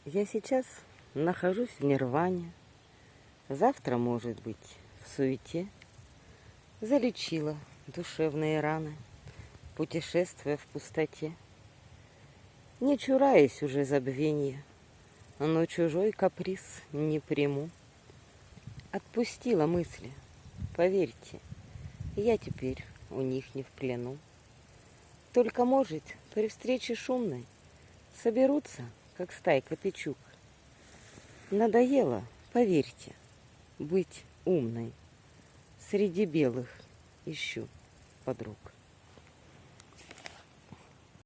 Я сейчас нахожусь в нирване, завтра, может быть, в суете. Залечила душевные раны, путешествуя в пустоте. Не чураюсь уже забвенья, но чужой каприз не приму. Отпустила мысли, поверьте, я теперь у них не в плену. Только, может, при встрече шумной соберутся, как стайка печук. Надоело, поверьте, быть умной. Среди белых ищу подруг.